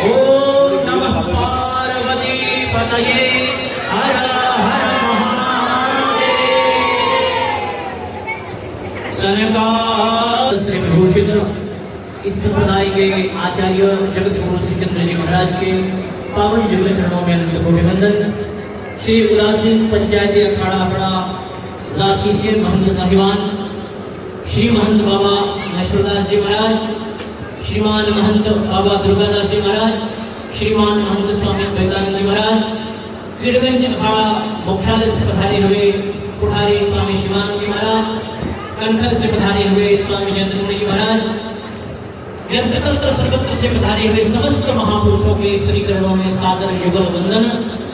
ओम नमः पार्वती पतये हर हर महादेव। सनकादिक श्री विभूषित इस संप्रदाय के आचार्य जगत गुरु श्री चंद्र जी महाराज के पावन जुगल चरणों में अनंत कोटि वंदन। श्री उदासीन पंचायती अखाड़ा बड़ा उदासीन के महंत साहिबान श्री महंत बाबा नशरदास जी महाराज, श्रीमान महंत बाबा दुर्गादास जी महाराज, श्रीमान महंत स्वामी द्वैतानंद जी महाराज, पीड़गंज अखाड़ा मुख्यालय से पधारे हुए कुठारी स्वामी शिवानंद जी महाराज, कनखल से पधारे हुए स्वामी चंद्रमुनि जी महाराज, यत्र सर्वत्र से पधारे हुए समस्त महापुरुषों के श्री चरणों में सादर युगल वंदन,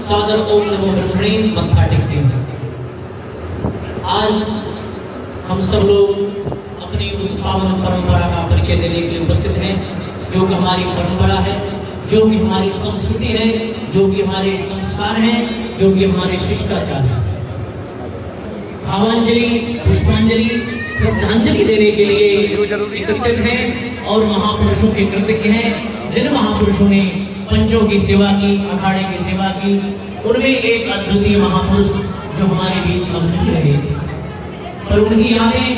सादर ओम नमो ब्रह्मणे मत्था टेकते हैं। आज हम सब लोग अपनी उस पावन परंपरा का परिचय देने के लिए उपस्थित हैं, जो कि हमारी परंपरा है, जो कि हमारी संस्कृति है, जो कि हमारे संस्कार हैं, जो कि हमारे शिष्टाचार है। भावांजलि, पुष्पांजलि, श्रद्धांजलि देने के लिए एकत्रित हैं और महापुरुषों के कृतज्ञ हैं। जिन महापुरुषों ने पंचों की सेवा की, अखाड़े की सेवा की, उनमें एक अद्वितीय महापुरुष जो हमारे बीच अब नहीं रहे, पर उनकी यादें,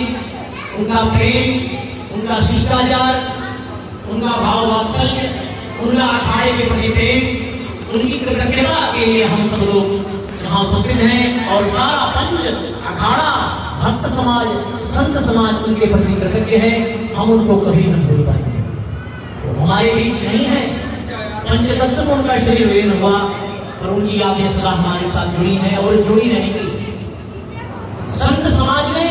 उनका प्रेम, उनका शिष्टाचार, उनका भाव वात्सल्य, उनका अखाड़े के प्रति प्रेम, उनकी कृतज्ञता के लिए हम सब लोग यहाँ उपस्थित हैं और सारा पंच अखाड़ा, भक्त समाज, संत समाज उनके प्रति कृतज्ञ है। हम उनको कभी न भूल पाएंगे। तो हमारे बीच नहीं है, पंचतत्व में उनका शरीर विलीन हुआ, पर उनकी यादें सदा हमारे साथ जुड़ी हैं और जुड़ी रहेंगी। संत समाज में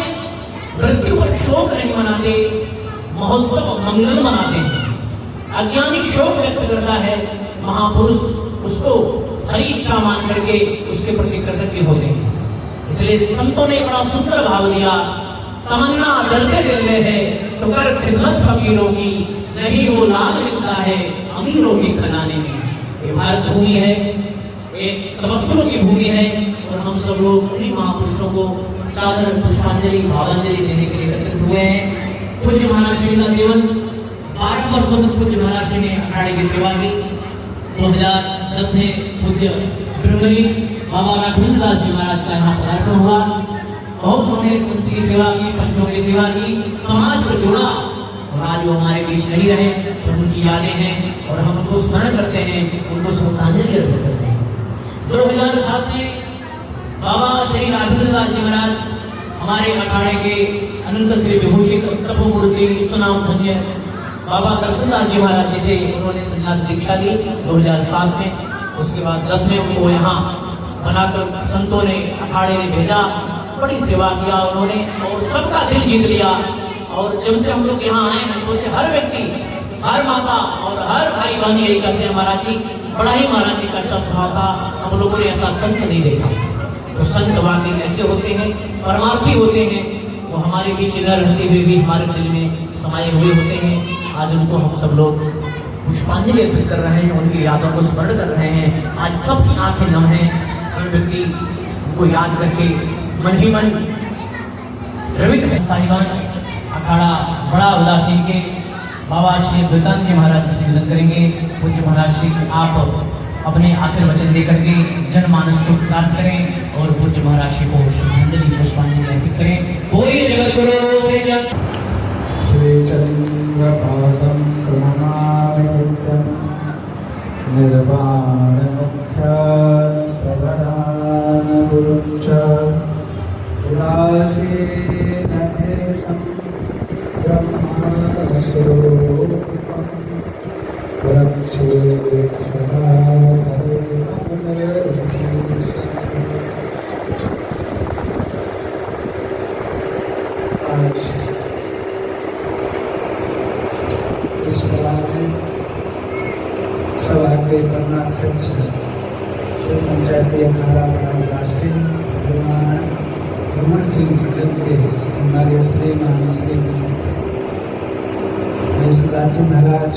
मृत्यु पर शोक नहीं मनाते, महोत्सव मंगल मनाते हैं। अज्ञानी शोक व्यक्त करता है, महापुरुष उसको हरी इच्छा मान करके उसके प्रति कृतज्ञ होते हैं। इसलिए संतों ने बड़ा सुंदर भाव दिया, तमन्ना दर्दे दिल में है तो कर खिदमत फकीरों की, नहीं वो लाभ मिलता है अमीरों के खजाने में। ये भारत भूमि है, एक तपस्वियों की भूमि है और हम सब लोग उन्हीं महापुरुषों को सादर पुष्पांजलि, भावांजलि देने के लिए एकत्रित हुए हैं। पूज्य महाराज श्रीला देवन 12 वर्षों तक पूज्य महाराज श्री ने अखाड़े की सेवा की। 2010 में पूज्य ब्रह्मली बाबा राघवेंद्र दास जी महाराज का यहाँ पदार्पण हुआ। बहुत उन्होंने संत की सेवा की, पंचों की सेवा की, समाज को जोड़ा और आज वो हमारे बीच नहीं रहे, तो उनकी यादें हैं और हम उनको स्मरण करते हैं, उनको श्रद्धांजलि अर्पित करते हैं। 2007 में बाबा श्री राघवेंद्र दास जी महाराज हमारे अखाड़े के अनंत श्री विभूषित तपोमूर्ति सुनाम धन्य बाबा दर्शनदास जी महाराज जी से उन्होंने संन्यास दीक्षा ली 2007 में। उसके बाद 10 में उनको यहाँ बनाकर संतों ने, अखाड़े ने भेजा, बड़ी सेवा किया उन्होंने और सबका दिल जीत लिया। और जब से हम लोग यहाँ आए हैं तो से हर व्यक्ति, हर माता और हर भाई बहन यही कहते हैं, महाराज जी बड़ा ही महाराज जी का अच्छा स्वभाव था, हम लोगों ने ऐसा संत नहीं देखा। तो संत वाकई ऐसे होते हैं, परमार्थी होते हैं, वो हमारे बीच न रहते हुए भी हमारे दिल में समाये हुए होते हैं। आज उनको हम सब लोग पुष्पांजलि अर्पित कर रहे हैं, उनकी यादों को स्मरण कर रहे हैं। आज सबकी आंखें नम हैं, हर व्यक्ति उनको याद करके मन ही मन द्रवित है। साहिबान अखाड़ा बड़ा उदासीन के बाबा श्री द्वैतानंद जी महाराज से निवेदन करेंगे। पूज्य महाराज श्री आप अपने आशीर्वचन देकर के जनमानस को प्राप्त करें और पूज्य महाराज श्री को श्रद्धांजलि पुष्पांजलि अर्पित करें। बोलिए जगत गुरु श्री चंद्रपादं प्रणमामि नित्यं निर्वाणमुख्यं प्रवरानगुरुं च उदासीनदेशं ब्रह्मस्वरूपं रक्षेत् सदा पंचायती अखाड़ा राशि भ्रमण सिंह मंडल के हमारे श्रीमान श्री जी महाराज,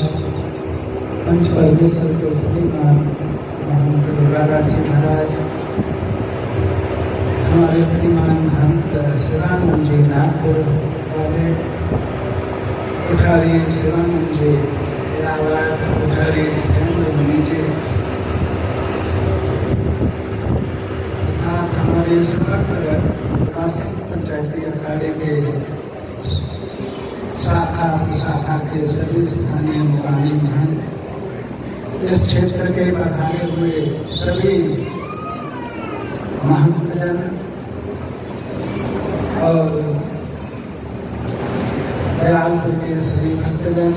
पंच परमेश्वर के श्रीमान महंत दुर्गादास जी महाराज, हमारे श्रीमान महंत शिवानंद जी नागपुर वाले, कुठारी शिवानंद जी इलाहाबाद, कुठारी इस क्षेत्र के पधारे हुए सभी महंतजन और दयालपुर के सभी भक्तजन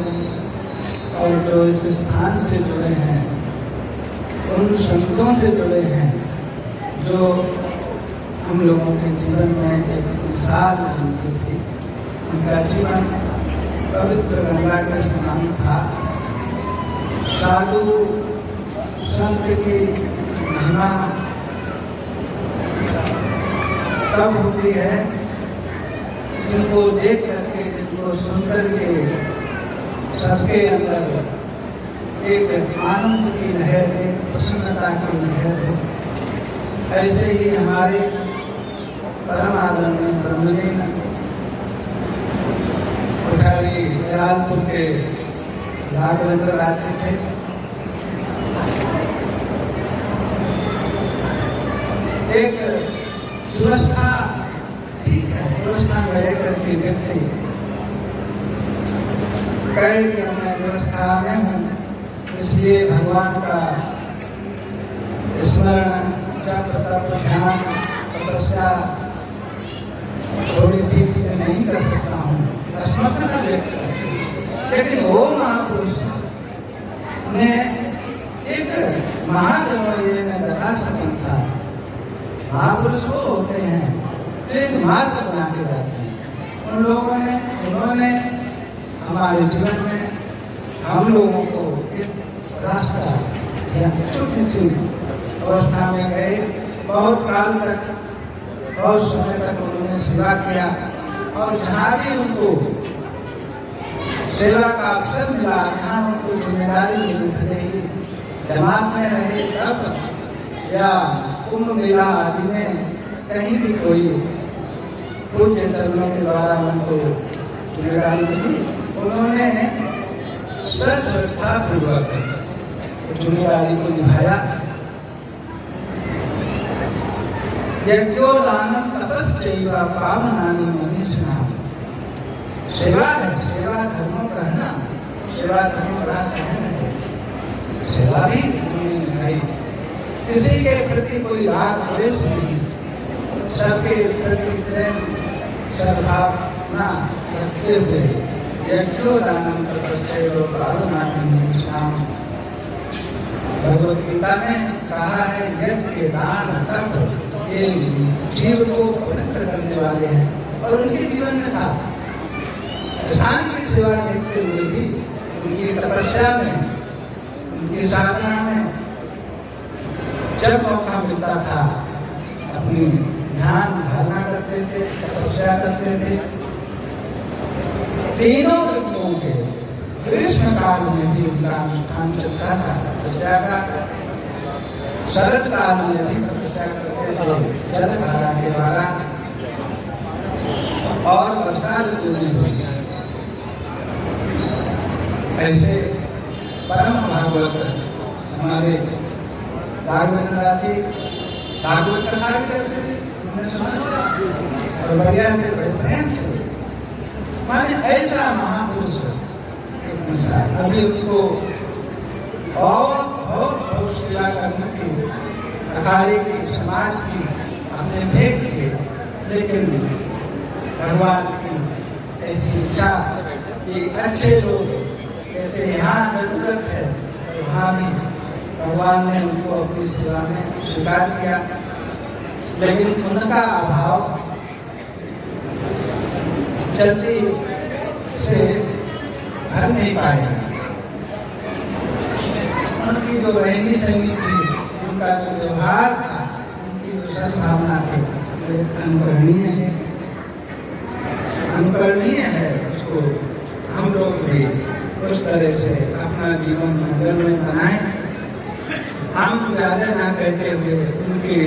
और जो इस स्थान से जुड़े हैं, उन संतों से जुड़े हैं जो हम लोगों के जीवन में एक मिसाल बनती थी। उनका जीवन पवित्र गंगा के समान था। साधु संत की महिमा तब होती है जिनको देख करके, जिनको सुन करके सबके अंदर एक आनंद की लहर, एक प्रसन्नता की लहर हो। ऐसे ही हमारे परम आदरणीय ब्रह्मलीन कोठारी दयालपुर के राघवेंद्र राज्य थे। एक व्यवस्था, ठीक है, व्यवस्था में रहकर के व्यक्ति कहे कि मैं व्यवस्था में हूँ, इसलिए भगवान का स्मरण, जप, तप, ध्यान, तपस्या थोड़ी ठीक से नहीं कर सकता हूँ, असमर्थता व्यक्त करती है। लेकिन वो महापुरुष ने एक महाजनों में लगा सकन था। महापुरुष वो होते हैं एक मार्ग बना के जाते हैं। उन लोगों ने, उन्होंने हमारे जीवन में हम लोगों को एक रास्ता दिया। छोटी सी अवस्था में गए, बहुत काल तक, बहुत समय तक उन्होंने सेवा किया और जहाँ भी उनको सेवा का अवसर मिला, जहाँ उनको जिम्मेदारी मिली, भले ही जमात में रहे तब या कुंभ मेला आदि में कहीं भी कोई पूज्य चरणों के द्वारा उनको जिम्मेदारी मिली, उन्होंने श्रद्धा पूर्वक जिम्मेदारी को निभाया। यज्ञोदानम तपश्चैव पावनानि मनीषिणाम्। सेवा है, सेवा धर्म कहना, सेवा धर्म का कहना है। सेवा भी निभाई, किसी के प्रति कोई राग द्वेष नहीं, सबके प्रति प्रेम सद्भावना रखते हुए यज्ञोदानम तपश्चैव पावनानि मनीषिणाम्। भगवत गीता में कहा है, यज्ञ, दान, तप ये जीव को पवित्र करने वाले हैं। और उनके जीवन में था स्थान की सेवा देखते हुए भी उनकी तपस्या में, उनकी साधना में जब मौका मिलता था अपनी ध्यान धारणा करते थे, तपस्या करते थे। तीनों ऋतुओं के ग्रीष्म काल में भी उनका अनुष्ठान चलता था तपस्या का। शरद काल में भी तपस्या करते थे जलधारा के द्वारा, और वर्षा ऋतु में भी। ऐसे परम भागवत हमारे राघवेंद्र जी भागवत कथा भी करते थे, उन्हें सुना और बढ़िया से, बड़े प्रेम से। माने ऐसा महापुरुष अभी उनको और बहुत सेवा करने की, अखाड़े की, समाज की अपने भेद की, लेकिन भगवान की ऐसी इच्छा कि अच्छे लोग जैसे यहाँ जरूरत है, वहाँ भी भगवान ने उनको अपनी सेवा में स्वीकार किया। लेकिन उनका अभाव जल्दी से भर नहीं पाएगा। उनकी जो रहनी सहनी थी, उनका जो व्यवहार था, उनकी जो सद्भावना थी, वो अनुकरणीय है, अनुकरणीय है। उसको हम लोग भी उस तरह से अपना जीवन मंगल में बनाएं। हम ज़्यादा ना कहते हुए उनकी,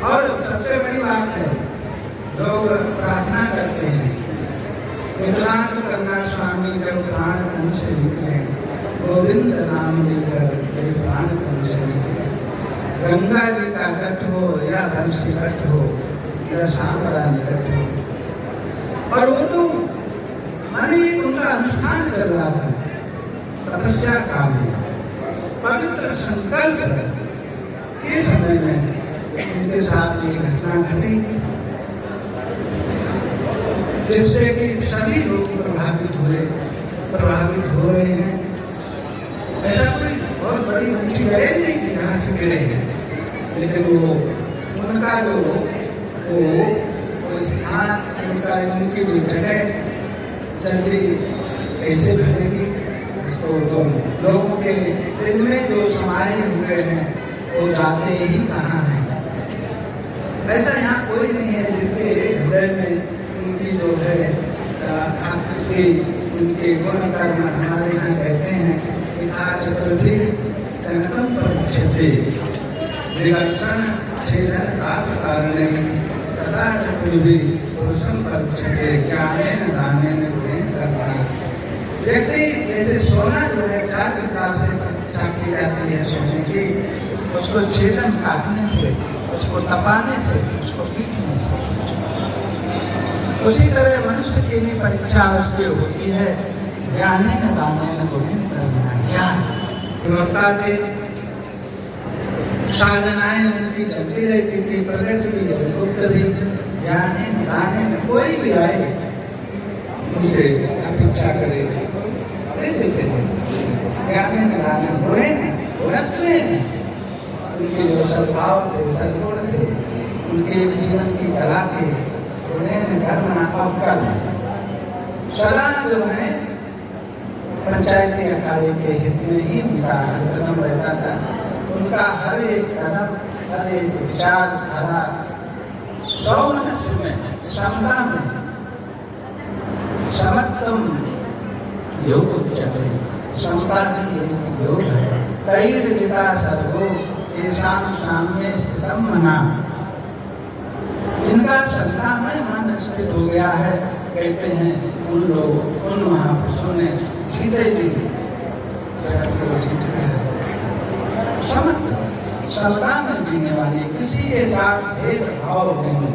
और सबसे बड़ी बात है, लोग प्रार्थना करते हैं, विकलांग कन्या स्वामी जब प्राण तन से निकले, गोविंद नाम लेकर जब प्राण तन से निकले। गंगा जी का तट हो या धनुषी तट हो या सांबरा निकट हो, और वो तो माने उनका अनुष्ठान चल रहा था तपस्या काल में। पवित्र संकल्प के समय में उनके साथ ये घटना घटी, जिससे कि सभी लोग प्रभावित हो रहे हैं। ऐसा कोई बहुत बड़ी ऊंची जगह नहीं कि जहाँ से गिरे हैं, लेकिन वो उनका जो वो स्थान, उनकी जो जगह जल्दी कैसे घटेगी, इसको तो लोगों के दिल में जो समाये हुए हैं वो जाते ही कहाँ हैं। ऐसा यहाँ कोई नहीं है जिनके हृदय में उनकी जो है आकृति, उनके गुण कर्म हमारे यहाँ कहते हैं यथा चतुर्थी तनकम परिच्छेदे विलक्षण छेदन कारणेन तथा चतुर्भी पुरुषम परिच्छेदे ज्ञानेन दानेन गुणेन कर्मणा। व्यक्ति जैसे सोना जो है 4 प्रकार से परीक्षा की जाती है सोने की, उसको छेदन काटने से, उसको तपाने से, उसको पीटने से, उसी तरह मनुष्य की भी परीक्षा उसकी होती है ज्ञानेन दानेन गुणेन कर्मणा। ज्ञान गुणवत्ता के साधनाएं उनकी चलती रहती थी, प्रकट भी गुप्त भी। ज्ञानेन दानेन कोई भी आए उनसे अपेक्षा करे, ज्ञानेन दानेन गुणेन उनके जो स्वभाव थे, सद्गुण थे, उनके जीवन की कला थी, गुणेन कर्मणा कर्म सदा जो है पंचायती अखाड़े के हित में ही उनका हर कदम रहता था। उनका हर एक कदम, हर एक विचार धारा सौमनस्य में, समता में, समत्वम योग उच्चते, समता भी एक योग है। तैर्जिता सर्वो येषां साम्ये स्थितम मना, जिनका समता में मन स्थित हो गया है, कहते हैं उन लोग, उन महापुरुषों ने जीते जी जगत को जीत लिया है। समता में जीने वाले, किसी के साथ भेदभाव नहीं,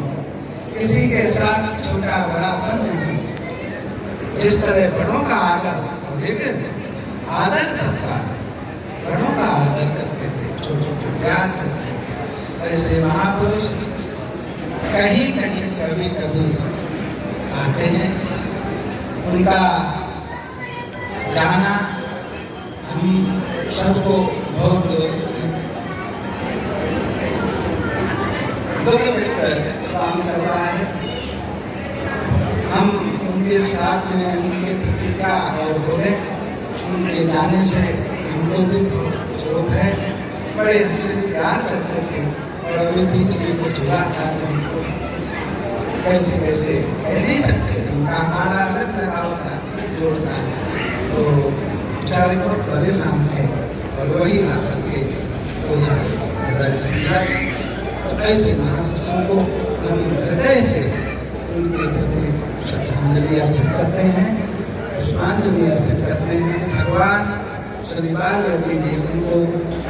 किसी के साथ छोटा बड़ापन नहीं। जिस तरह बड़ों का आदर, लेकिन आदर सबका, बड़ों का आदर करते थे, छोटों को प्यार करते थे, ऐसे महापुरुष कहीं कहीं कभी कभी आते हैं। उनका जाना हम सबको बहुत काम कर रहा है। हम उनके साथ में उनके प्रतिज्ञा और बोले, उनके जाने से हमको भी बहुत शोक है। बड़े हमसे प्यार करते थे और अभी बीच में कुछ हुआ था तो हमको कैसे कैसे कह नहीं सकते थे। उनका हमारा अलग लगाव था, जोड़ता, तो बेचारे बहुत परेशान थे और वही ना करके ऐसे महापुरुषों को हम हृदय से उनके प्रति श्रद्धांजलि अर्पित करते हैं, पुष्पांजलि अर्पित करते हैं। भगवान श्री बालवती जी उनको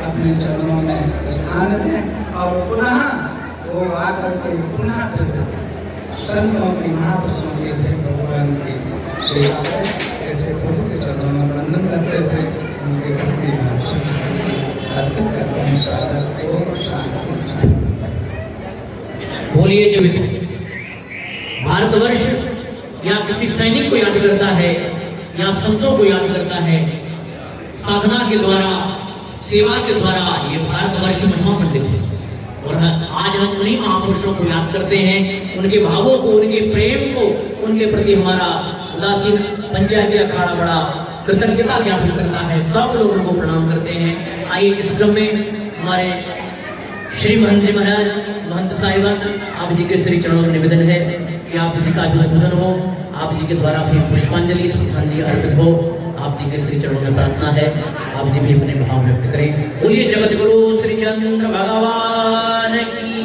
अपने चरणों में स्थान दें और पुनः वो आकर के पुनः संतों की, महापुरुषों की, भगवान की सेवा करें। ऐसे प्रभु के चरणों में वंदन करते थे, उनके प्रति अर्पित करते हैं। सादर ओम शांति। बोलिए जब भारतवर्ष या किसी सैनिक को याद करता है या संतों को याद करता है, साधना के द्वारा, सेवा के द्वारा ये भारतवर्ष महामंडित है। और आज हम उन्हीं महापुरुषों को याद करते हैं, उनके भावों को, उनके प्रेम को, उनके प्रति हमारा उदासीन पंचायती अखाड़ा बड़ा कृतज्ञता ज्ञापन करता है। सब लोग उनको प्रणाम करते हैं। आइए इस क्रम में हमारे श्री महंत जी महाराज, महंत साहिबान, आप जी के श्री चरणों में निवेदन है कि आप जी का भी उद्बोधन हो, आप जी के द्वारा भी पुष्पांजलि श्रद्धांजलि अर्पित हो। आप जी के श्री चरणों में प्रार्थना है, आप जी भी अपने भाव व्यक्त करें। बोलिए जगत गुरु श्री चंद्र भगवान की